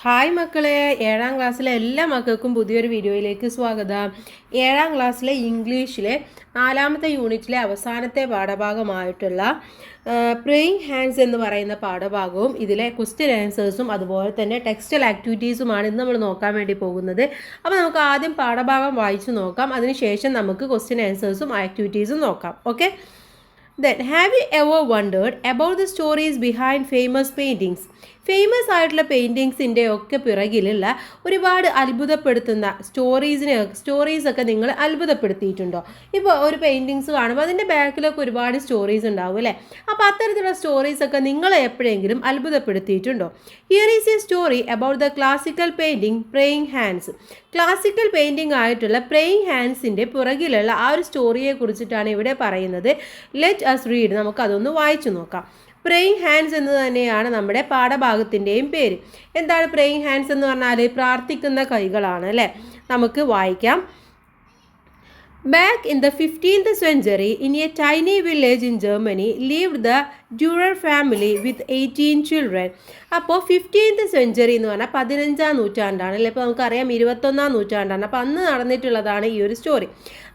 Hi മക്കളെ, 7ാം ക്ലാസ്സിലെ എല്ലാ മക്കൾക്കും പുതിയൊരു വീഡിയോയിലേക്ക് സ്വാഗതം. 7ാം ക്ലാസ്സിലെ ഇംഗ്ലീഷിലെ 4ാമത്തെ യൂണിറ്റിലെ അവസാനത്തെ പാഠഭാഗമായിട്ടുള്ള പ്രേയിങ് ഹാൻഡ്സ് എന്ന് പറയുന്ന പാഠഭാഗവും ഇതിലെ ക്വസ്റ്റ്യൻ ആൻസേഴ്സും അതുപോലെ തന്നെ ടെക്സ്റ്റൽ ആക്ടിവിറ്റീസുമാണ് ഇന്ന് നമ്മൾ നോക്കാൻ വേണ്ടി പോകുന്നത്. അപ്പോൾ നമുക്ക് ആദ്യം പാഠഭാഗം വായിച്ചു നോക്കാം, അതിനുശേഷം നമുക്ക് ക്വസ്റ്റ്യൻ ആൻസേഴ്സും ആക്ടിവിറ്റീസും നോക്കാം. Okay. Then, have you ever wondered about the stories behind famous paintings? Famous ആയിട്ടുള്ള പെയിൻറ്റിങ്സിൻ്റെ ഒക്കെ പിറകിലുള്ള ഒരുപാട് അത്ഭുതപ്പെടുത്തുന്ന സ്റ്റോറീസൊക്കെ നിങ്ങൾ അത്ഭുതപ്പെടുത്തിയിട്ടുണ്ടോ? ഇപ്പോൾ ഒരു പെയിൻറ്റിങ്സ് കാണുമ്പോൾ അതിൻ്റെ ബാക്കിലൊക്കെ ഒരുപാട് സ്റ്റോറീസ് ഉണ്ടാവും അല്ലേ? അപ്പോൾ അത്തരത്തിലുള്ള സ്റ്റോറീസൊക്കെ നിങ്ങളെ എപ്പോഴെങ്കിലും അത്ഭുതപ്പെടുത്തിയിട്ടുണ്ടോ? Here is a story about the classical painting praying hands. Classical painting ആയിട്ടുള്ള പ്രേയിങ് ഹാൻഡ്സിൻ്റെ പുറകിലുള്ള ആ ഒരു സ്റ്റോറിയെ കുറിച്ചിട്ടാണ് ഇവിടെ പറയുന്നത്. Let us read. നമുക്കതൊന്ന് വായിച്ചു നോക്കാം. പ്രേയിങ് ഹാൻഡ്സ് എന്ന് തന്നെയാണ് നമ്മുടെ പാഠഭാഗത്തിൻ്റെയും പേര്. എന്താണ് പ്രേയിങ് ഹാൻഡ്സ് എന്ന് പറഞ്ഞാൽ? പ്രാർത്ഥിക്കുന്ന കൈകളാണ് അല്ലേ? നമുക്ക് വായിക്കാം. Back in the 15th century, in a tiny village in Germany, lived the Dürer family with 18 children. അപ്പോൾ 15th century എന്ന് പറഞ്ഞാൽ 15ാം നൂറ്റാണ്ടാണ് അല്ലേ? ഇപ്പോൾ നമുക്കറിയാം 21ാം നൂറ്റാണ്ടാണ്. അപ്പോൾ അന്ന് നടന്നിട്ടുള്ളതാണ് ഈ ഒരു സ്റ്റോറി.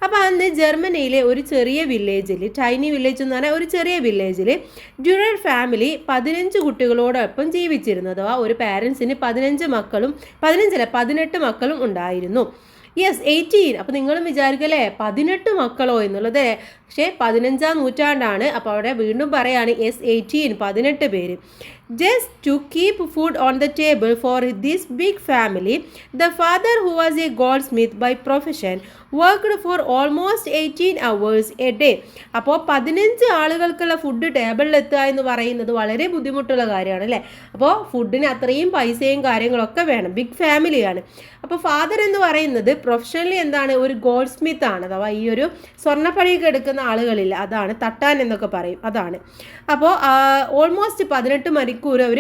അപ്പോൾ അന്ന് ജർമ്മനിയിലെ ഒരു ചെറിയ വില്ലേജിൽ, ടൈനി വില്ലേജ് എന്ന് പറഞ്ഞാൽ ഒരു ചെറിയ വില്ലേജിൽ ഡ്യൂറർ ഫാമിലി 15 കുട്ടികളോടൊപ്പം ജീവിച്ചിരുന്നു. അഥവാ ഒരു പാരൻസിന് 18 മക്കളും ഉണ്ടായിരുന്നു. യെസ്, 18. അപ്പോൾ നിങ്ങളും വിചാരിക്കല്ലേ 18 മക്കളോ എന്നുള്ളത്. പക്ഷേ 15ാം നൂറ്റാണ്ടാണ്. അപ്പോൾ അവിടെ വീണ്ടും പറയാണ് യെസ് 18, 18 പേര്. Just to keep food on the table for this big family, the father, who was a goldsmith by profession, worked for almost 18 hours a day. അപ്പോൾ 15 ആളുകൾക്കുള്ള ഫുഡ് ടേബിളിൽ എത്തുക എന്ന് പറയുന്നത് വളരെ ബുദ്ധിമുട്ടുള്ള കാര്യമാണ് അല്ലേ? അപ്പോൾ ഫുഡിന് അത്രയും പൈസയും കാര്യങ്ങളൊക്കെ വേണം. ബിഗ് ഫാമിലിയാണ്. അപ്പോൾ ഫാദർ എന്ന് പറയുന്നത് പ്രൊഫഷണലി എന്താണ്? ഒരു ഗോൾഡ് സ്മിത്ത് ആണ്. അഥവാ ഈ ഒരു സ്വർണ്ണപ്പണിയൊക്കെ എടുക്കുന്ന ആളുകളില്ല, അതാണ് തട്ടാൻ എന്നൊക്കെ പറയും, അതാണ്. അപ്പോൾ ഓൾമോസ്റ്റ് 18 മണിക്കൂർ അവർ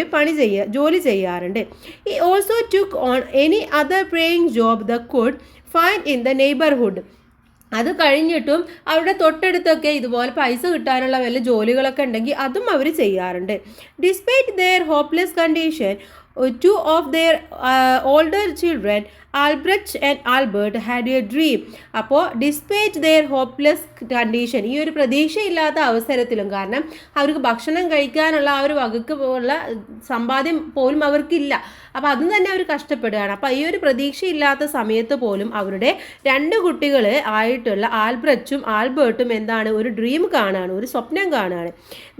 ജോലി ചെയ്യാറുണ്ട്. ഈ also took on any other praying job the could find in the neighbourhood. അത് കഴിഞ്ഞിട്ടും അവരുടെ തൊട്ടടുത്തൊക്കെ ഇതുപോലെ പൈസ കിട്ടാനുള്ള വല്ല ജോലികളൊക്കെ ഉണ്ടെങ്കിൽ അതും അവർ ചെയ്യാറുണ്ട്. Despite their hopeless condition, two of their older children, Albrecht and Albert, had a dream. അപ്പോൾ ഡിസ്പൈറ്റ് ദെയർ ഹോപ്പ്ലെസ് കണ്ടീഷൻ, ഈ ഒരു പ്രതീക്ഷയില്ലാത്ത അവസരത്തിലും, കാരണം അവർക്ക് ഭക്ഷണം കഴിക്കാനുള്ള ആ ഒരു വകക്ക് ഉള്ള സമ്പാദ്യം പോലും അവർക്കില്ല. അപ്പോൾ അതും തന്നെ അവർ കഷ്ടപ്പെടുകയാണ്. അപ്പോൾ ഈ ഒരു പ്രതീക്ഷയില്ലാത്ത സമയത്ത് പോലും അവരുടെ 2 കുട്ടികൾ ആയിട്ടുള്ള ആൽബ്രച്ചും ആൽബർട്ടും എന്താണ്? ഒരു ഡ്രീം കാണുകയാണ്, ഒരു സ്വപ്നം കാണുകയാണ്.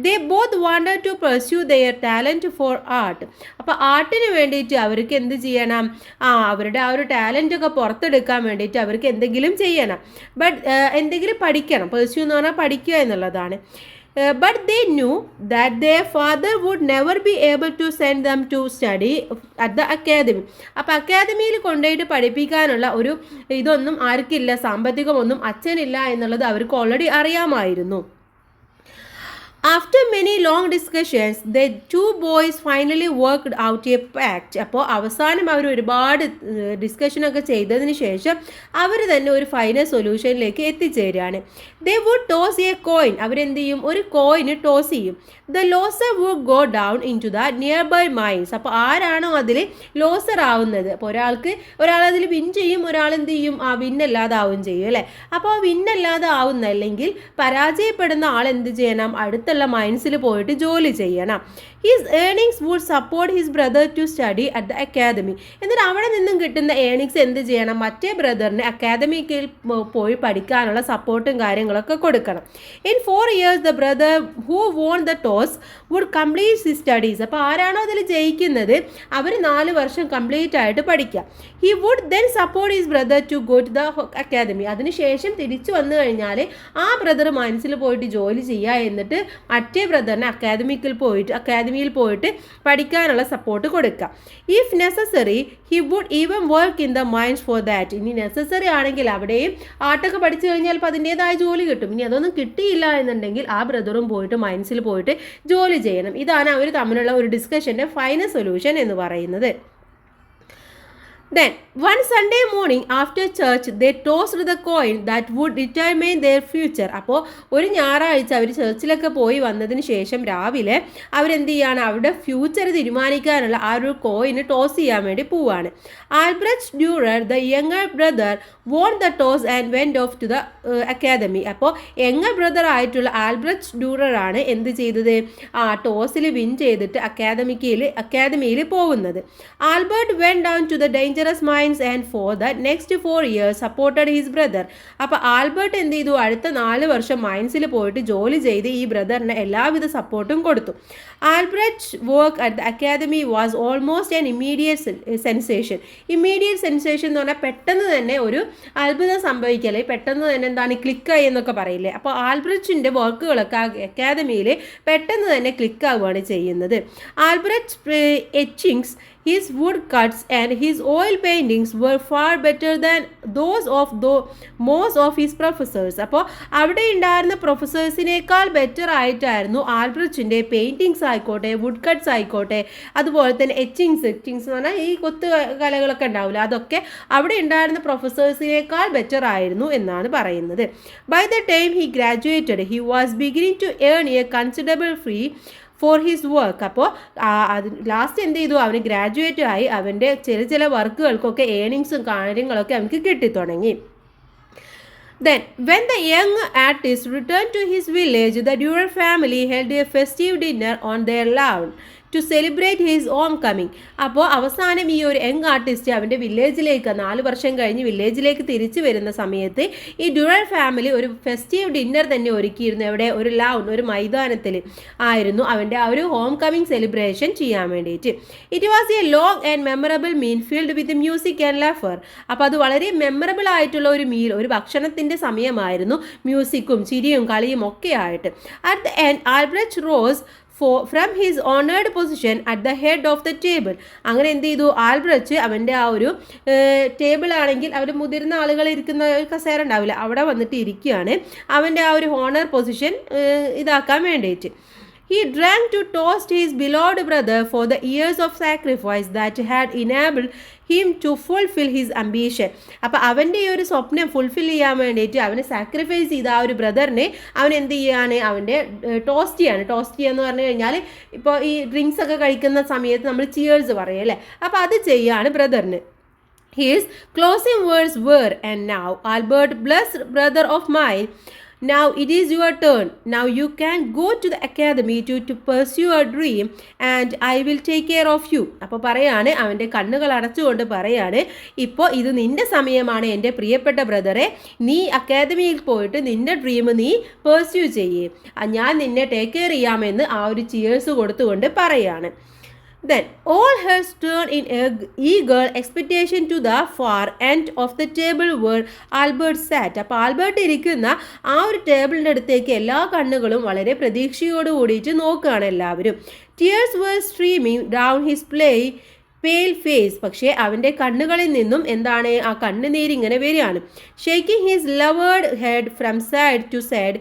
They both wanted to pursue their talent for art. അപ്പോൾ ആർട്ടിന് വേണ്ടിയിട്ട് അവർക്ക് എന്ത് ചെയ്യണം? അവരുടെ ആ ഒരു ടാലൻ്റൊക്കെ പുറത്തെടുക്കാൻ വേണ്ടിയിട്ട് അവർക്ക് എന്തെങ്കിലും ചെയ്യണം. എന്തെങ്കിലും പഠിക്കണം. പെർസ്യൂ എന്ന് പറഞ്ഞാൽ പഠിക്കുക എന്നുള്ളതാണ്. But they knew that their father would never be able to send them to study at the academy. അപ്പോൾ അക്കാദമിയിൽ കൊണ്ടുപോയിട്ട് പഠിപ്പിക്കാനുള്ള ഒരു ഇതൊന്നും ആർക്കില്ല, സാമ്പത്തികമൊന്നും അച്ഛനില്ല എന്നുള്ളത് അവർക്ക് ഓൾറെഡി അറിയാമായിരുന്നു. After many long discussions, the 2 boys finally worked out a pact. അപ്പോൾ അവസാനം അവർ ഒരുപാട് ഡിസ്കഷനൊക്കെ ചെയ്തതിന് ശേഷം അവർ തന്നെ ഒരു ഫൈനൽ സൊല്യൂഷനിലേക്ക് എത്തിച്ചേരുകയാണ്. They would toss a coin. അവരെന്ത് ചെയ്യും? ഒരു കോയിന് ടോസ് ചെയ്യും. The loser would go down into the nearby mines. അപ്പോൾ ആരാണോ അതിൽ ലോസർ ആവുന്നത്, അപ്പോൾ ഒരാളതിൽ വിൻ ചെയ്യും, ഒരാൾ എന്ത് ചെയ്യും? വിന്നല്ലാതാവും ചെയ്യും അല്ലേ? അപ്പോൾ വിന്നല്ലാതെ ആവുന്ന, അല്ലെങ്കിൽ പരാജയപ്പെടുന്ന ആൾ എന്ത് ചെയ്യണം? അടുത്തുള്ള മൈൻസിൽ പോയിട്ട് ജോലി ചെയ്യണം. His earnings would support his brother to study at the academy. എന്നിട്ട് അവിടെ നിന്നും കിട്ടുന്ന ഏർണിങ്സ് എന്ത് ചെയ്യണം? മറ്റേ ബ്രദറിന് അക്കാദമിക്കിൽ പോയി പഠിക്കാനുള്ള സപ്പോർട്ടും കാര്യങ്ങളൊക്കെ കൊടുക്കണം. In 4 years the brother who won the toss would complete his studies. അപ്പോൾ ആരാണോ അതിൽ ജയിക്കുന്നത് അവർ 4 വർഷം കംപ്ലീറ്റ് ആയിട്ട് പഠിക്കുക. He would then support his brother to go to the academy. അതിനുശേഷം തിരിച്ചു വന്നു കഴിഞ്ഞാൽ ആ ബ്രദർ മൈൻസിൽ പോയിട്ട് ജോലി ചെയ്യുക, എന്നിട്ട് മറ്റേ ബ്രദറിന് അക്കാദമിയിൽ പോയിട്ട് പഠിക്കാനുള്ള സപ്പോർട്ട് കൊടുക്കുക. If necessary he would even work in the mines for that. ഇനി നെസസറി ആണെങ്കിൽ അവിടെയും ആർട്ടൊക്കെ പഠിച്ചു കഴിഞ്ഞാൽ അപ്പോൾ അതിൻ്റേതായ ജോലി കിട്ടും. ഇനി അതൊന്നും കിട്ടിയില്ല എന്നുണ്ടെങ്കിൽ ആ ബ്രദറും പോയിട്ട് മൈൻസിൽ പോയിട്ട് ജോലി ചെയ്യണം. ഇതാണ് അവർ തമ്മിലുള്ള ഒരു ഡിസ്കഷൻ്റെ ഫൈനൽ സൊല്യൂഷൻ എന്ന് പറയുന്നത്. Then, one Sunday morning after church, they tossed the coin that would determine their future. അപ്പോൾ ഒരു ഞായറാഴ്ച അവർ ചർച്ചിലൊക്കെ പോയി വന്നതിന് ശേഷം രാവിലെ അവരെന്ത് ചെയ്യാണ്, അവരുടെ ഫ്യൂച്ചർ തീരുമാനിക്കാനുള്ള ആ ഒരു കോയിന് ടോസ് ചെയ്യാൻ വേണ്ടി പോവാണ്. Albrecht Dürer the younger brother won the toss and went off to the academy. അപ്പോൾ യങ്ങർ ബ്രദർ ആയിട്ടുള്ള ആൽബ്രച്ച് ഡ്യൂറർ ആണ് എന്ത് ചെയ്തത്, ആ ടോസിൽ വിൻ ചെയ്തിട്ട് അക്കാദമിയിൽ പോകുന്നത്. Albert went down to the dangerous mines and for the next 4 years supported his brother. അപ്പോൾ ആൽബർട്ട് എന്ത് ചെയ്തു, അടുത്ത 4 വർഷം മൈൻസിൽ പോയിട്ട് ജോലി ചെയ്ത് ഈ ബ്രദറിന് എല്ലാവിധ സപ്പോർട്ടും കൊടുത്തു. Albrecht work at the academy was almost an immediate sensation. Immediate sensation എന്ന് പറഞ്ഞാൽ പെട്ടെന്ന് തന്നെ ഒരു അത്ഭുതം സംഭവിക്കല്ലേ, പെട്ടെന്ന് തന്നെ എന്താണ് ക്ലിക്കായി എന്നൊക്കെ പറയില്ലേ. അപ്പോൾ ആൽബ്രറ്റിൻ്റെ വർക്കുകളൊക്കെ അക്കാദമിയിൽ പെട്ടെന്ന് തന്നെ ക്ലിക്കാവുകയാണ് ചെയ്യുന്നത്. ആൽബ്രറ്റ് എച്ചിങ്സ്, his woodcuts and his oil paintings were far better than those of most of his professors. അപ്പോൾ അവിടെ ഉണ്ടായിരുന്ന പ്രൊഫസേഴ്സിനേക്കാൾ ബെറ്റർ ആയിട്ടായിരുന്നു ആൽബ്രച്ചിൻ്റെ പെയിൻറ്റിങ്സ് ആയിക്കോട്ടെ, വുഡ് കട്ട്സ് ആയിക്കോട്ടെ, അതുപോലെ തന്നെ എച്ചിങ്സ് എന്ന് പറഞ്ഞാൽ ഈ കൊത്തു കലകളൊക്കെ ഉണ്ടാവില്ല, അതൊക്കെ അവിടെ ഉണ്ടായിരുന്ന പ്രൊഫസേഴ്സിനേക്കാൾ ബെറ്റർ ആയിരുന്നു എന്നാണ് പറയുന്നത്. By the time he graduated he was beginning to earn a considerable fee for his work. അപ്പോൾ അത് ലാസ്റ്റ് എന്ത് ചെയ്തു, അവന് ഗ്രാജുവേറ്റ് ആയി അവൻ്റെ ചില വർക്കുകൾക്കൊക്കെ ഏണിങ്സും കാര്യങ്ങളൊക്കെ അവർക്ക് കിട്ടിത്തുടങ്ങി. Then, when the young artist returned to his village, the Durer family held a festive dinner on their lawn to celebrate his homecoming. അപ്പോൾ അവസാനം ഈ ഒരു യങ് ആർട്ടിസ്റ്റ് അവൻ്റെ വില്ലേജിലേക്ക് 4 വർഷം കഴിഞ്ഞ് വില്ലേജിലേക്ക് തിരിച്ചു വരുന്ന സമയത്ത് ഈ ഡ്യൂറർ ഫാമിലി ഒരു ഫെസ്റ്റീവ് ഡിന്നർ തന്നെ ഒരുക്കിയിരുന്നു. എവിടെ, ഒരു ലൗൺ, ഒരു മൈതാനത്തിൽ ആയിരുന്നു അവൻ്റെ ആ ഒരു ഹോം കമ്മിങ് സെലിബ്രേഷൻ ചെയ്യാൻ വേണ്ടിയിട്ട്. It was a long and memorable meal filled with music and laughter. അപ്പോൾ അത് വളരെ മെമ്മറബിൾ ആയിട്ടുള്ള ഒരു മീൽ, ഒരു ഭക്ഷണത്തിൻ്റെ സമയമായിരുന്നു, മ്യൂസിക്കും ചിരിയും കളിയും ഒക്കെ ആയിട്ട്. At the end Albrecht rose from his honoured position at the head of the table. അങ്ങനെ എന്ത് ചെയ്തു, ആൽബ്രച്ച് അവൻ്റെ ആ ഒരു ടേബിൾ ആണെങ്കിൽ അവർ മുതിർന്ന ആളുകൾ ഇരിക്കുന്ന ഒരു കസേര ഉണ്ടാവില്ല, അവിടെ വന്നിട്ട് ഇരിക്കുകയാണ് അവൻ്റെ ആ ഒരു ഓണർ പൊസിഷൻ ഇതാക്കാൻ വേണ്ടിയിട്ട്. He drank to toast his beloved brother for the years of sacrifice that had enabled him to fulfill his ambition. അപ്പോൾ അവൻ്റെ ഈ ഒരു സ്വപ്നം ഫുൾഫിൽ ചെയ്യാൻ വേണ്ടിയിട്ട് അവനെ സാക്രിഫൈസ് ചെയ്ത ആ ഒരു ബ്രദറിനെ അവൻ എന്ത് ചെയ്യാണ്, അവൻ്റെ ടോസ്റ്റ് ചെയ്യുക എന്ന് പറഞ്ഞു കഴിഞ്ഞാൽ ഇപ്പോൾ ഈ ഡ്രിങ്ക്സ് ഒക്കെ കഴിക്കുന്ന സമയത്ത് നമ്മൾ ചിയേഴ്സ് പറയും അല്ലേ, അപ്പോൾ അത് ചെയ്യാണ് ബ്രദറിന്. His closing words were, "And now, Albert, blessed brother of mine, now it is your turn. Now you can go to the academy to pursue a dream and I will take care of you." അപ്പോൾ പറയാണ്, അവൻ്റെ കണ്ണുകൾ അടച്ചുകൊണ്ട് പറയാണ്, ഇപ്പോൾ ഇത് നിൻ്റെ സമയമാണ് എൻ്റെ പ്രിയപ്പെട്ട ബ്രദറെ, നീ അക്കാദമിയിൽ പോയിട്ട് നിൻ്റെ ഡ്രീം നീ പെർസ്യൂ ചെയ്യേ, ഞാൻ നിന്നെ ടേക്ക് കെയർ ചെയ്യാമെന്ന് ആ ഒരു ചിയേഴ്സ് കൊടുത്തുകൊണ്ട് പറയാണ്. Then all heads turned in eager expectation to the far end of the table where Albert sat. അപ്പോൾ ആൽബർട്ട് ഇരിക്കുന്ന ആ ഒരു ടേബിളിൻ്റെ അടുത്തേക്ക് എല്ലാ കണ്ണുകളും വളരെ പ്രതീക്ഷയോട് കൂടിയിട്ട് നോക്കുകയാണ് എല്ലാവരും. Tears were streaming down his pale face. പക്ഷേ അവൻ്റെ കണ്ണുകളിൽ നിന്നും എന്താണ്, ആ കണ്ണുനീരിങ്ങനെ വരികയാണ്. Shaking his lowered head from side to side,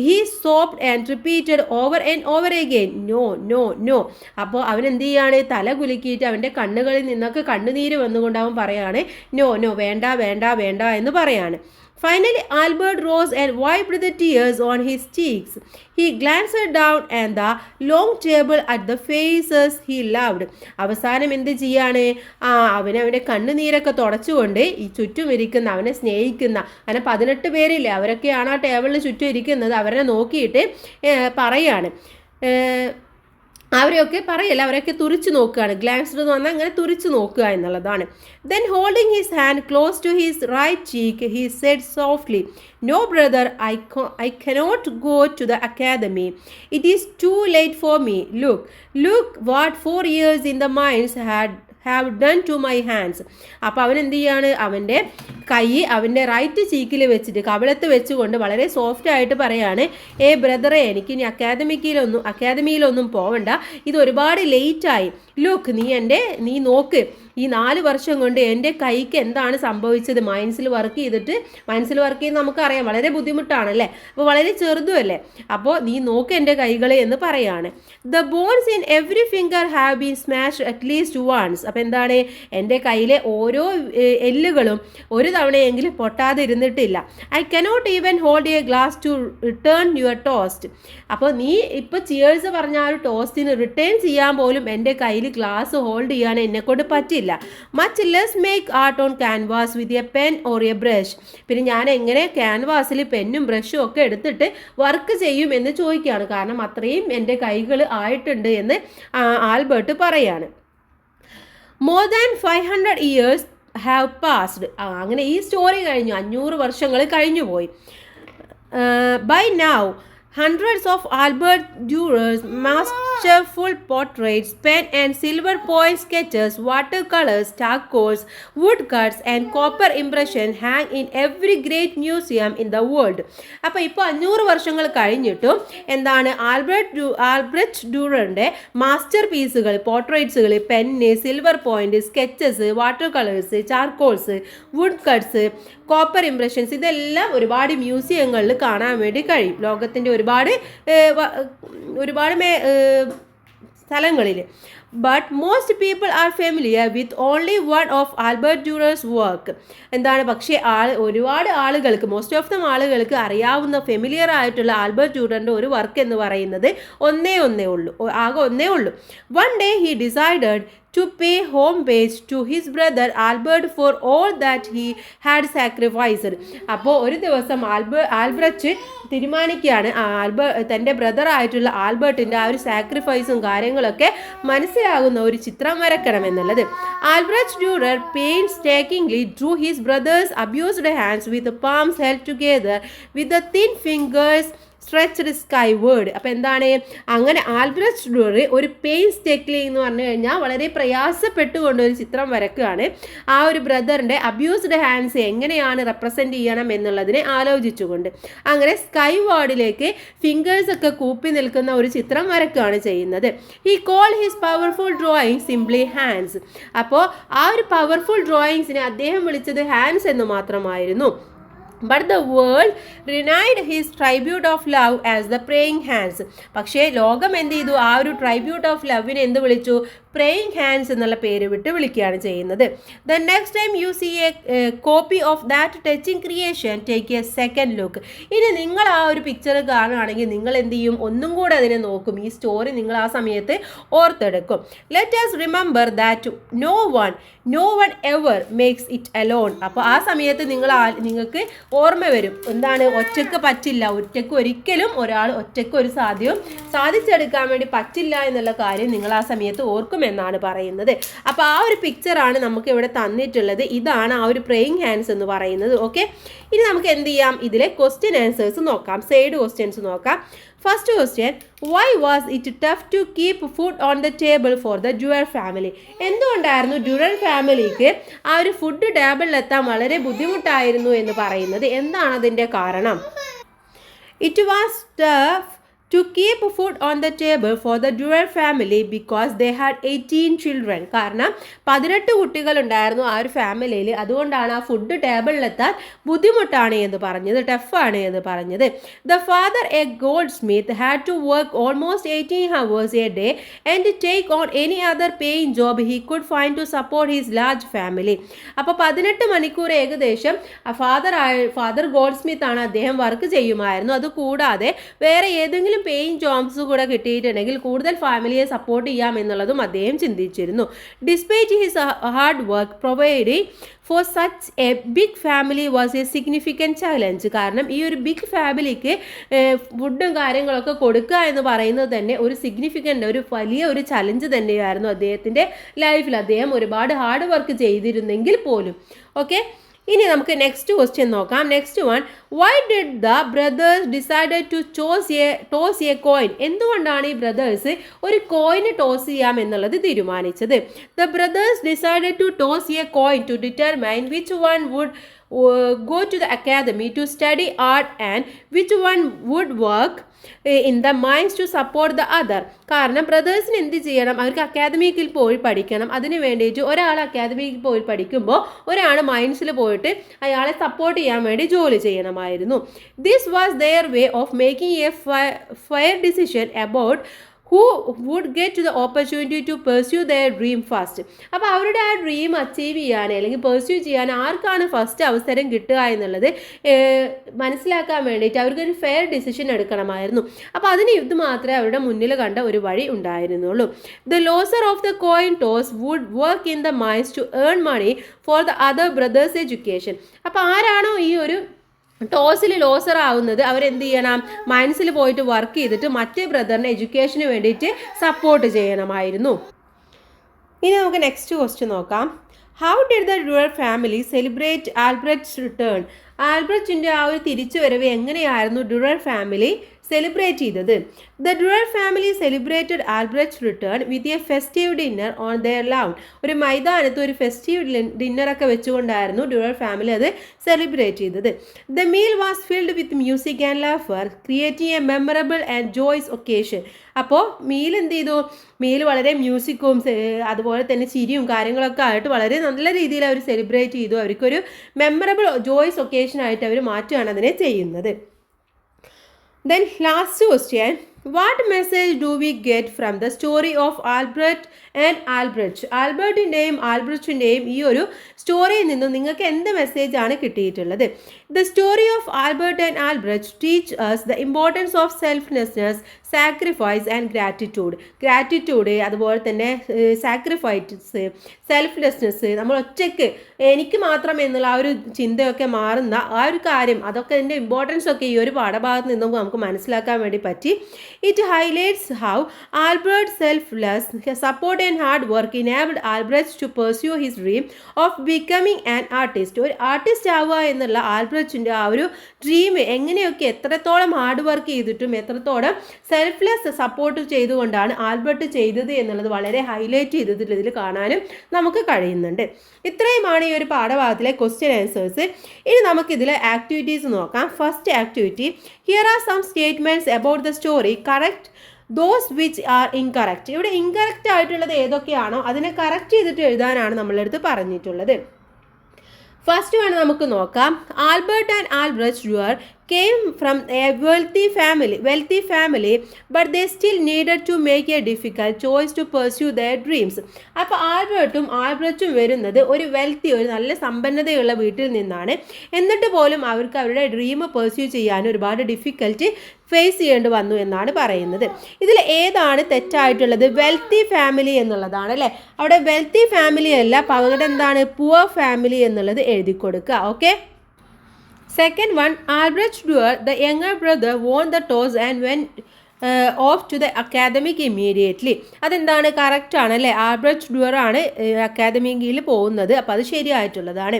he sobbed and repeated over and over again, "No, no, no." അപ്പോൾ അവൻ എന്ത് ചെയ്യാണ്, തല കുലുക്കിയിട്ട് അവൻ്റെ കണ്ണുകളിൽ നിന്നൊക്കെ കണ്ണുനീര് വന്നുകൊണ്ട് അവൻ പറയാണ്, "നോ നോ, വേണ്ട വേണ്ട വേണ്ട" എന്ന് പറയാണ്. Finally, Albert rose and wiped the tears on his cheeks. He glanced down at the long table at the faces he loved. അവസാനം എന്ത് ചെയ്യാണ്, അവൻ്റെ കണ്ണുനീരൊക്കെ തുടച്ചുകൊണ്ട് ഈ ചുറ്റും ഇരിക്കുന്ന അവനെ സ്നേഹിക്കുന്ന അങ്ങനെ 18 പേരില്ലേ, അവരൊക്കെയാണ് ആ ടേബിളിന് ചുറ്റും ഇരിക്കുന്നത്, അവരെ നോക്കിയിട്ട് പറയാണ്, അവരെയൊക്കെ പറയല്ല, അവരൊക്കെ തുറിച്ച് നോക്കുകയാണ്. ഗ്ലാൻസ്ഡ് എന്ന് പറഞ്ഞാൽ അങ്ങനെ തുറിച്ച് നോക്കുക എന്നുള്ളതാണ്. Then holding his hand close to his right cheek, he said softly, "No, brother, I cannot go to the academy. It is too late for me. Look what 4 years in the mines have done to my hands." അപ്പോൾ അവൻ എന്ത് ചെയ്യാണ്, അവൻ്റെ കൈ അവൻ്റെ right ചീക്കിൽ വെച്ചിട്ട് കവിളത്ത് വെച്ചുകൊണ്ട് വളരെ സോഫ്റ്റ് ആയിട്ട് പറയാണ്, ബ്രദറെ, എനിക്ക് ഇനി അക്കാദമിയിലൊന്നും പോവണ്ട, ഇത് ഒരുപാട് ലേറ്റായി. ലുക്ക്, നീ നോക്ക്, ഈ 4 വർഷം കൊണ്ട് എൻ്റെ കൈക്ക് എന്താണ് സംഭവിച്ചത്? മൈൻസിൽ വർക്ക് ചെയ്യുന്നത് നമുക്കറിയാം വളരെ ബുദ്ധിമുട്ടാണല്ലേ, അപ്പോൾ വളരെ ചെറുതുമല്ലേ, അപ്പോൾ നീ നോക്ക് എൻ്റെ കൈകളെ എന്ന് പറയാണ്. The bones in every finger have been smashed at least once. അപ്പോൾ എന്താണ്, എൻ്റെ കയ്യിലെ ഓരോ എല്ലുകളും ഒരു തവണയെങ്കിലും പൊട്ടാതെ ഇരുന്നിട്ടില്ല. I cannot even hold a glass to return your toast. അപ്പോൾ നീ ഇപ്പോൾ ചിയേഴ്സ് പറഞ്ഞ ആ ഒരു ടോസ്റ്റിന് റിട്ടേൺ ചെയ്യാൻ പോലും എൻ്റെ കയ്യിൽ ഗ്ലാസ് ഹോൾഡ് ചെയ്യാൻ എന്നെക്കൊണ്ട് പറ്റില്ല. Much less make art on canvas with a pen or A brush. പിന്നെ ഞാൻ എങ്ങനെ ക്യാൻവാസിൽ പെന്നും ബ്രഷും ഒക്കെ എടുത്തിട്ട് വർക്ക് ചെയ്യും എന്ന് ചോദിക്കുകയാണ്. കാരണം അത്രയും എൻ്റെ കൈകൾ ആയിട്ടുണ്ട് എന്ന് ആൽബർട്ട് പറയാണ്. More than 500 years have passed. അങ്ങനെ ഈ സ്റ്റോറി കഴിഞ്ഞു, 500 വർഷങ്ങൾ കഴിഞ്ഞു പോയി. Buy now hundreds of Albert Durer's masterful portraits, pen and silver point sketches, watercolors, charcoals, woodcuts and copper impression hang in every great museum in the world. അപ്പോൾ ഇപ്പോൾ 500 വർഷങ്ങൾ കഴിഞ്ഞിട്ടും എന്താണ്, ആൽബ്രറ്റ് ഡ്യൂററിൻ്റെ മാസ്റ്റർ പീസുകൾ, പോർട്രേറ്റ്സുകൾ, pen, silver point, sketches, water colours, charcoals, wood cuts, copper impressions, ഇതെല്ലാം ഒരുപാട് മ്യൂസിയങ്ങളിൽ കാണാൻ വേണ്ടി കഴിയും, ലോകത്തിൻ്റെ ഒരുപാട് സ്ഥലങ്ങളിൽ. But most people are familiar with only one of Albert Dürer's work. എന്താണ്, പക്ഷേ ഒരുപാട് ആളുകൾക്ക്, മോസ്റ്റ് ഓഫ് ദം ആളുകൾക്ക് അറിയാവുന്ന ഫെമിലിയർ ആയിട്ടുള്ള ആൽബർട്ട് ഡ്യൂററിൻ്റെ ഒരു വർക്ക് എന്ന് പറയുന്നത് ഒന്നേ ഉള്ളൂ. One day he decided to pay homage to his brother Albert for all that he had sacrificed. അപ്പോൾ ഒരു ദിവസം ആൽബ്രറ്റ് തീരുമാനിക്കുകയാണ് തൻ്റെ ബ്രദറായിട്ടുള്ള ആൽബർട്ടിൻ്റെ ആ ഒരു സാക്രിഫൈസും കാര്യങ്ങളൊക്കെ മനസ്സിലാകുന്ന ഒരു ചിത്രം വരക്കണം എന്നുള്ളത്. ആൽബ്രറ്റ് Dürer painstakingly drew his brother's abused hands with the palms held together with the thin fingers stretched skyward. അപ്പോൾ എന്താണ്, അങ്ങനെ ആൽബ്രറ്റ് ഡ്യൂറർ ഒരു പെയിൻസ്റ്റേക്കിലി എന്ന് പറഞ്ഞു കഴിഞ്ഞാൽ വളരെ പ്രയാസപ്പെട്ടുകൊണ്ട് ഒരു ചിത്രം വരക്കുകയാണ്. ആ ഒരു ബ്രദറിൻ്റെ അബ്യൂസ്ഡ് ഹാൻഡ്സ് എങ്ങനെയാണ് റെപ്രസെൻറ്റ് ചെയ്യണം എന്നുള്ളതിനെ ആലോചിച്ചുകൊണ്ട് അങ്ങനെ സ്കൈവേർഡിലേക്ക് ഫിംഗേഴ്സൊക്കെ കൂപ്പി നിൽക്കുന്ന ഒരു ചിത്രം വരക്കുകയാണ് ചെയ്യുന്നത്. He call his powerful drawing simply hands. അപ്പോൾ ആ ഒരു പവർഫുൾ ഡ്രോയിങ്സിനെ അദ്ദേഹം വിളിച്ചത് ഹാൻഡ്സ് എന്ന് മാത്രമായിരുന്നു. But the world denied his tribute of love as the praying hands. പക്ഷേ ലോകം എന്ത് ചെയ്തു, ആ ഒരു ട്രൈബ്യൂട്ട് ഓഫ് ലവിനെ എന്ത് വിളിച്ചു, പ്രേയിങ് ഹാൻഡ്സ് എന്നുള്ള പേര് വിട്ട് വിളിക്കുകയാണ് ചെയ്യുന്നത്. The next time you see a copy of that touching creation take a second look. ഇനി നിങ്ങൾ ആ ഒരു പിക്ചർ കാണുകയാണെങ്കിൽ നിങ്ങൾ എന്ത് ചെയ്യും, ഒന്നും കൂടെ അതിനെ നോക്കും, ഈ സ്റ്റോറി നിങ്ങൾ ആ സമയത്ത് ഓർത്തെടുക്കും. Let us remember that no one ever makes it alone. അപ്പോൾ ആ സമയത്ത് നിങ്ങൾക്ക് ഓർമ്മ വരും, എന്താണ്, ഒറ്റയ്ക്ക് പറ്റില്ല, ഒരിക്കലും ഒരാൾ ഒറ്റയ്ക്ക് ഒരു സാധിച്ചെടുക്കാൻ വേണ്ടി പറ്റില്ല എന്നുള്ള കാര്യം നിങ്ങൾ ആ സമയത്ത് ഓർക്കും എന്നാണ് പറയുന്നത്. അപ്പോൾ ആ ഒരു പിക്ചറാണ് നമുക്ക് ഇവിടെ തന്നിട്ടുള്ളത്. ഇതാണ് ആ ഒരു പ്രേയിങ് ഹാൻഡ്സ് എന്ന് പറയുന്നത്. ഓക്കെ, ഇനി നമുക്ക് എന്ത് ചെയ്യാം, ഇതിലെ ക്വസ്റ്റ്യൻ ആൻസേഴ്സ് നോക്കാം, സൈഡ് ക്വസ്റ്റ്യൻസ് നോക്കാം. First question, why was it tough to keep food on the table for the Dürer family? എന്തുകൊണ്ടായിരുന്നു ഡ്യൂറർ ഫാമിലിക്ക് ആ ഒരു ഫുഡ് ടേബിളിലെത്താൻ വളരെ ബുദ്ധിമുട്ടായിരുന്നു എന്ന് പറയുന്നത്? എന്താണ് അതിൻ്റെ കാരണം? It was tough to keep food on the table for the Durer family because they had 18 children. കാരണം 18 കുട്ടികളുണ്ടായിരുന്നു ആ ഒരു ഫാമിലിയിൽ, അതുകൊണ്ടാണ് ആ ഫുഡ് ടേബിളിലെത്താൻ ബുദ്ധിമുട്ടാണ് എന്ന് പറഞ്ഞത്, ടഫാണ് എന്ന് പറഞ്ഞത്. The father, a goldsmith, had to work almost 18 hours a day and take on any other paying job he could find to support his large family. അപ്പോൾ 18 മണിക്കൂർ ഏകദേശം ഫാദർ ഗോൾഡ്സ്മിത്ത് ആണ്, അദ്ദേഹം വർക്ക് ചെയ്യുമായിരുന്നു. അതുകൂടാതെ വേറെ ഏതെങ്കിലും പേയിങ് ജോബ്സ് കൂടെ കിട്ടിയിട്ടുണ്ടെങ്കിൽ കൂടുതൽ ഫാമിലിയെ സപ്പോർട്ട് ചെയ്യാം എന്നുള്ളതും അദ്ദേഹം ചിന്തിച്ചിരുന്നു. Despite his hard work providing for such a big family was a significant challenge. കാരണം ഈ ഒരു ബിഗ് ഫാമിലിക്ക് ഫുഡും കാര്യങ്ങളൊക്കെ കൊടുക്കുക എന്ന് പറയുന്നത് തന്നെ ഒരു സിഗ്നിഫിക്കൻ്റ്, ഒരു വലിയ ഒരു ചലഞ്ച് തന്നെയായിരുന്നു അദ്ദേഹത്തിൻ്റെ ലൈഫിൽ. അദ്ദേഹം ഒരുപാട് ഹാർഡ് വർക്ക് ചെയ്തിരുന്നെങ്കിൽ പോലും. ഓക്കെ, ഇനി നമുക്ക് നെക്സ്റ്റ് ക്വസ്റ്റ്യൻ നോക്കാം. Next one, why did the brothers decided to toss a coin? എന്തുകൊണ്ടാണ് ഈ ബ്രദേഴ്സ് ഒരു കോയിന് ടോസ് ചെയ്യാം എന്നുള്ളത് തീരുമാനിച്ചത്? The brothers decided to toss a coin to determine which one would go to the academy to study art and which one would work in the mines to support the other. കാരണം ബ്രദേഴ്സിന് എന്ത് ചെയ്യണം, അവർക്ക് അക്കാദമിക്കിൽ പോയി പഠിക്കണം. അതിന് വേണ്ടിയിട്ട് ഒരാൾ അക്കാദമിക്കിൽ പോയി പഠിക്കുമ്പോൾ ഒരാൾ മൈൻസിൽ പോയിട്ട് അയാളെ സപ്പോർട്ട് ചെയ്യാൻ വേണ്ടി ജോലി ചെയ്യണമായിരുന്നു. This was their way of making a fair decision about who would get to the opportunity to pursue their dream first. അപ്പോൾ അവരുടെ ആ ഡ്രീം അച്ചീവ് ചെയ്യാൻ അല്ലെങ്കിൽ പെർസ്യൂ ചെയ്യാൻ ആർക്കാണ് ഫസ്റ്റ് അവസരം കിട്ടുക എന്നുള്ളത് മനസ്സിലാക്കാൻ വേണ്ടിയിട്ട് അവർക്കൊരു ഫെയർ ഡിസിഷൻ എടുക്കണമായിരുന്നു. അപ്പോൾ അതിന് ഇത് മാത്രമേ അവരുടെ മുന്നിൽ കണ്ട ഒരു വഴി ഉണ്ടായിരുന്നുള്ളൂ. The loser of the coin toss would work in the mines to earn money for the other brother's education. അപ്പോൾ ആരാണോ ഈ ഒരു ടോസിൽ ലോസർ ആവുന്നത് അവരെന്ത് ചെയ്യണം, മൈൻസിൽ പോയിട്ട് വർക്ക് ചെയ്തിട്ട് മറ്റേ ബ്രദറിന് എഡ്യൂക്കേഷന് വേണ്ടിയിട്ട് സപ്പോർട്ട് ചെയ്യണമായിരുന്നു. ഇനി നമുക്ക് നെക്സ്റ്റ് ക്വസ്റ്റ്യൻ നോക്കാം. How did the Dürer family celebrate Albrecht's return? ആൽബ്രറ്റിൻ്റെ ആ ഒരു തിരിച്ചുവരവ് എങ്ങനെയായിരുന്നു ഡ്യുവർ ഫാമിലി സെലിബ്രേറ്റ് ചെയ്തത്? The Dürer family celebrated Albrecht's return with a festive dinner on their lawn. ഒരു മൈതാനത്ത് ഒരു ഫെസ്റ്റീവ് ഡിന്നറൊക്കെ വെച്ചുകൊണ്ടായിരുന്നു ഡ്യുവർ ഫാമിലി അത് സെലിബ്രേറ്റ് ചെയ്തത്. The meal was filled with music and laughter creating a memorable and joyous occasion. അപ്പോൾ meal എന്ത് ചെയ്തു, മീൽ വളരെ മ്യൂസിക്കും അതുപോലെ തന്നെ ചിരിയും കാര്യങ്ങളൊക്കെ ആയിട്ട് വളരെ നല്ല രീതിയിൽ അവർ സെലിബ്രേറ്റ് ചെയ്തു. അവർക്കൊരു മെമ്മറബിൾ ജോയ്സ് ഒക്കേഷനായിട്ട് അവർ മാറ്റുകയാണ് അതിനെ ചെയ്യുന്നത്. Then last question, what message do we get from the story of Albert and Albrecht? ആൽബർട്ടിൻ്റെയും ആൽബ്രച്ചിൻ്റെയും ഈ ഒരു സ്റ്റോറിയിൽ നിന്നും നിങ്ങൾക്ക് എന്ത് മെസ്സേജാണ് കിട്ടിയിട്ടുള്ളത്? The story of Albert and Albrecht teach us the importance of selflessness, sacrifice and gratitude അതുപോലെ തന്നെ സാക്രിഫൈസ്, സെൽഫ്ലെസ്നെസ്, നമ്മൾ ഒറ്റയ്ക്ക് എനിക്ക് മാത്രം എന്നുള്ള ആ ഒരു ചിന്തയൊക്കെ മാറുന്ന ആ ഒരു കാര്യം, അതൊക്കെ അതിൻ്റെ ഇമ്പോർട്ടൻസ് ഒക്കെ ഈ ഒരു പാഠഭാഗത്ത് നിന്നും നമുക്ക് മനസ്സിലാക്കാൻ വേണ്ടി പറ്റി. It highlights how Albert selfless support and hard work enabled Albrecht to pursue his dream of becoming an artist. ഒരു ആർട്ടിസ്റ്റ് ആവുക എന്നുള്ള ആൽബ്രച്ചിൻ്റെ ആ ഒരു ഡ്രീം എങ്ങനെയൊക്കെ എത്രത്തോളം ഹാർഡ് വർക്ക് ചെയ്തിട്ടും എത്രത്തോളം സെൽഫ്ലെസ് സപ്പോർട്ട് ചെയ്തുകൊണ്ടാണ് ആൽബർട്ട് ചെയ്തത് എന്നുള്ളത് വളരെ ഹൈലൈറ്റ് ചെയ്തിട്ട് ഇതിൽ കാണാനും നമുക്ക് കഴിയുന്നുണ്ട്. ഇത്രയുമാണ് ഈ ഒരു പാഠഭാഗത്തിലെ ക്വസ്റ്റ്യൻ ആൻസേഴ്സ്. ഇനി നമുക്കിതിലെ ആക്ടിവിറ്റീസ് നോക്കാം. First activity, here are some statements about the story, correct those which are incorrect. ഇവിടെ ഇൻകറക്റ്റ് ആയിട്ടുള്ളത് ഏതൊക്കെയാണോ അതിനെ കറക്റ്റ് ചെയ്തിട്ട് എഴുതാനാണ് നമ്മളടുത്ത് പറഞ്ഞിട്ടുള്ളത്. ഫസ്റ്റ് വൺ നമുക്ക് നോക്കാം. Albert and Albrecht Dürer came from a wealthy family but they still needed to make a difficult choice to pursue their dreams. അപ്പോൾ ആൽബർട്ടും ആൽബ്രച്ചും വരുന്നത് ഒരു നല്ല സമ്പന്നതയുള്ള വീട്ടിൽ നിന്നാണ്. എന്നിട്ട് പോലും അവർക്ക് അവരുടെ ഡ്രീം പെർസ്യൂ ചെയ്യാൻ ഒരുപാട് ഡിഫിക്കൽറ്റി ഫേസ് ചെയ്യേണ്ടി വന്നു എന്നാണ് പറയുന്നത്. ഇതിൽ ഏതാണ് തെറ്റായിട്ടുള്ളത്? വെൽത്തി ഫാമിലി എന്നുള്ളതാണ് അല്ലേ. അവിടെ വെൽത്തി ഫാമിലി അല്ല, പകരം എന്താണ് പുവർ ഫാമിലി എന്നുള്ളത് എഴുതി കൊടുക്കുക. Okay. Second one, Albrecht Dürer, the younger brother, won the toss and went of to the academic immediately. അതെന്താണ്? കറക്റ്റ് ആണ് അല്ലേ. ആൽബ്രച്ച് ഡ്യുവർ ആണ് അക്കാദമിക്കിൽ പോകുന്നത്. അപ്പോൾ അത് ശരിയായിട്ടുള്ളതാണ്.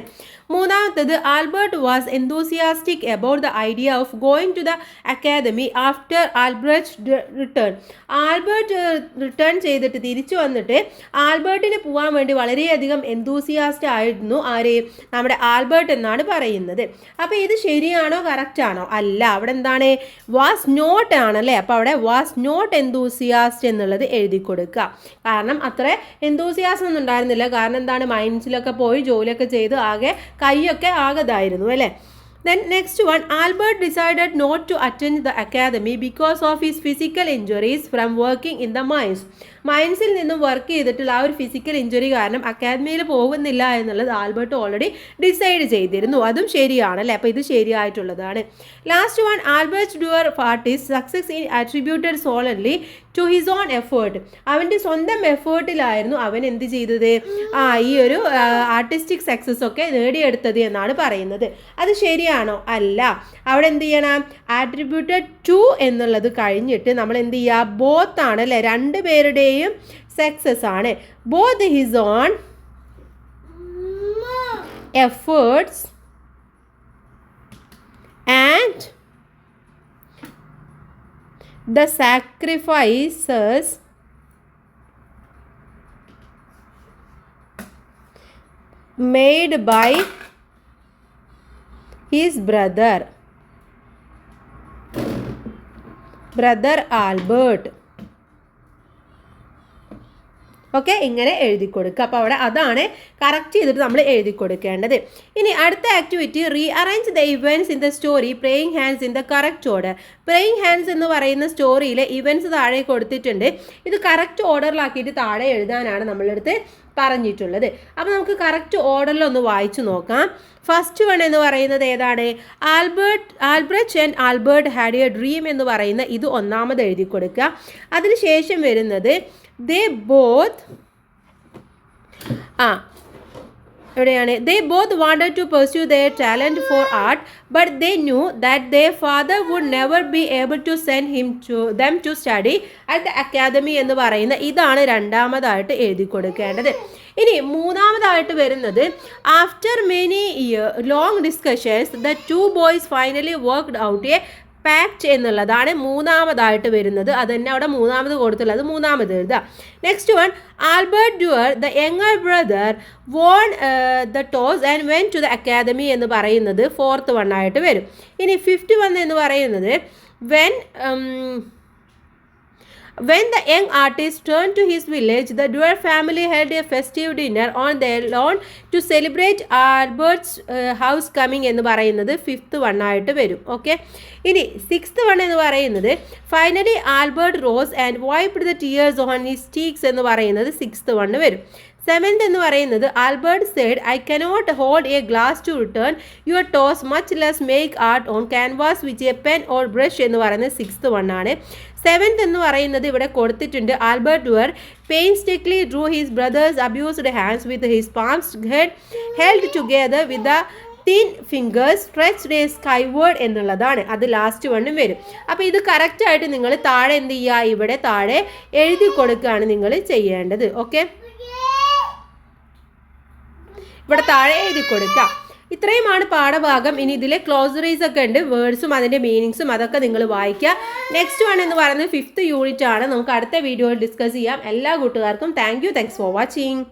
മൂന്നാമത്തത്, Albert was enthusiastic about the idea of going to the academy after Albrecht return. Albert return ചെയ്തിട്ട് തിരിച്ചു വന്നിട്ട് ആൽബർട്ടിന് പോകാൻ വേണ്ടി വളരെയധികം എന്തൂസിയാസ്റ്റ് ആയിരുന്നു ആര്? നമ്മുടെ ആൽബർട്ട് എന്നാണ് പറയുന്നത്. അപ്പോൾ ഇത് ശരിയാണോ കറക്റ്റ് ആണോ? അല്ല. അവിടെ എന്താണ്? വാസ് നോട്ട് ആണല്ലേ. അപ്പോൾ അവിടെ വാസ് നോട്ട് എന്തൂസിയാസ്റ്റ് എന്നുള്ളത് എഴുതി കൊടുക്കുക. കാരണം അത്ര എന്തൂസിയാസം ഒന്നും ഉണ്ടായിരുന്നില്ല. കാരണം എന്താണ്? മൈൻസിലൊക്കെ പോയി ജോലിയൊക്കെ ചെയ്ത് ആകെ കൈയൊക്കെ ആകതായിരുന്നു അല്ലേ. Then next one, Albert decided not to attend the academy because of his physical injuries from working in the mines. മൈൻസിൽ നിന്നും വർക്ക് ചെയ്തിട്ടുള്ള ആ ഒരു ഫിസിക്കൽ ഇഞ്ചുറി കാരണം അക്കാദമിയിൽ പോകുന്നില്ല എന്നുള്ളത് ആൽബർട്ട് ഓൾറെഡി ഡിസൈഡ് ചെയ്തിരുന്നു. അതും ശരിയാണല്ലേ. അപ്പോൾ ഇത് ശരിയായിട്ടുള്ളതാണ്. Last one, Albert Dürer parties success in attributed solely to his own effort. അവൻ്റെ സ്വന്തം എഫേർട്ടിലായിരുന്നു അവൻ എന്ത് ചെയ്തത്? ഈ ഒരു ആർട്ടിസ്റ്റിക് സക്സസ് ഒക്കെ നേടിയെടുത്തത് എന്നാണ് പറയുന്നത്. അത് ശരിയാണോ? അല്ല. അവിടെ എന്ത് ചെയ്യണം? ആട്രിബ്യൂട്ടഡ് ടു എന്നുള്ളത് കഴിഞ്ഞിട്ട് നമ്മൾ എന്ത് ചെയ്യുക? ബോത്ത് ആണ് അല്ലേ. രണ്ട് പേരുടെയും സക്സസ് ആണ്. Both his own efforts and the sacrifices made by his brother brother Albert. Okay, ഇങ്ങനെ എഴുതി കൊടുക്കുക. അപ്പോൾ അവിടെ അതാണ് കറക്റ്റ് ചെയ്തിട്ട് നമ്മൾ എഴുതി കൊടുക്കേണ്ടത്. ഇനി അടുത്ത activity, rearrange the events in the story praying hands in the correct order. Praying hands എന്ന് പറയുന്ന സ്റ്റോറിയിലെ ഇവൻറ്റ്സ് താഴെ കൊടുത്തിട്ടുണ്ട്. ഇത് കറക്റ്റ് ഓർഡറിലാക്കിയിട്ട് താഴെ എഴുതാനാണ് നമ്മളടുത്ത് പറഞ്ഞിട്ടുള്ളത്. അപ്പോൾ നമുക്ക് കറക്റ്റ് ഓർഡറിലൊന്ന് വായിച്ചു നോക്കാം. ഫസ്റ്റ് വൺ എന്ന് പറയുന്നത് ഏതാണ്? Albrecht and Albert had a dream എന്ന് പറയുന്ന ഇത് ഒന്നാമത് എഴുതി കൊടുക്കുക. അതിനുശേഷം വരുന്നത് they both wanted to pursue their talent for art, but they knew that their father would never be able to send them to study at the academy എന്ന് പറയുന്ന ഇതാണ് രണ്ടാമതായിട്ട് എഴുതി കൊടുക്കേണ്ടത്. ഇനി മൂന്നാമതായിട്ട് വരുന്നത്, after many long discussions the two boys finally worked out A pact എന്നുള്ളതാണ് മൂന്നാമതായിട്ട് വരുന്നത്. അത് തന്നെ അവിടെ മൂന്നാമത് കൊടുത്തുള്ളത് മൂന്നാമത് എഴുതുക. Next one, Albert Dürer the younger brother won the toss and went to the academy എന്ന് പറയുന്നത് ഫോർത്ത് വൺ ആയിട്ട് വരും. ഇനി ഫിഫ്ത്ത് വൺ എന്ന് പറയുന്നത്, When the young artist turned to his village, the Duer family held a festive dinner on their lawn to celebrate Albert's house coming എന്ന് പറയുന്നത് fifth one ആയിട്ട് വരും. ഓക്കെ, ഇനി സിക്സ്ത് വൺ എന്ന് പറയുന്നത്, finally Albert rose and wiped the tears on his cheeks എന്ന് പറയുന്നത് sixth one വരും. സെവൻത് എന്ന് പറയുന്നത്, Albert said I cannot hold a glass to return your toss much less make art on canvas which a pen or brush എന്ന് പറയുന്നത് sixth one ആണ്. Seventh എന്ന് പറയുന്നത് ഇവിടെ കൊടുത്തിട്ടുണ്ട്, Albert Dürer painstakingly drew his brother's abused hands with his palms held together with the thin fingers stretched a skyward എന്നുള്ളതാണ്. അത് last വണ്ണും വരും. അപ്പോൾ ഇത് കറക്റ്റായിട്ട് നിങ്ങൾ താഴെ എന്ത് ചെയ്യുക, ഇവിടെ താഴെ എഴുതി കൊടുക്കുകയാണ് നിങ്ങൾ ചെയ്യേണ്ടത്. ഓക്കെ, ഇവിടെ താഴെ എഴുതി കൊടുക്കുക. ഇത്രയുമാണ് പാഠഭാഗം. ഇനി ഇതിലെ ക്ലോസറീസ് ഒക്കെ ഉണ്ട്, വേർഡ്സും അതിൻ്റെ മീനിങ്സും അതൊക്കെ നിങ്ങൾ വായിക്കുക. നെക്സ്റ്റ് വൺ എന്ന് പറയുന്നത് ഫിഫ്ത്ത് യൂണിറ്റ് ആണ്. നമുക്ക് അടുത്ത വീഡിയോയിൽ ഡിസ്കസ് ചെയ്യാം. എല്ലാ കൂട്ടുകാർക്കും താങ്ക്സ് ഫോർ വാച്ചിങ്.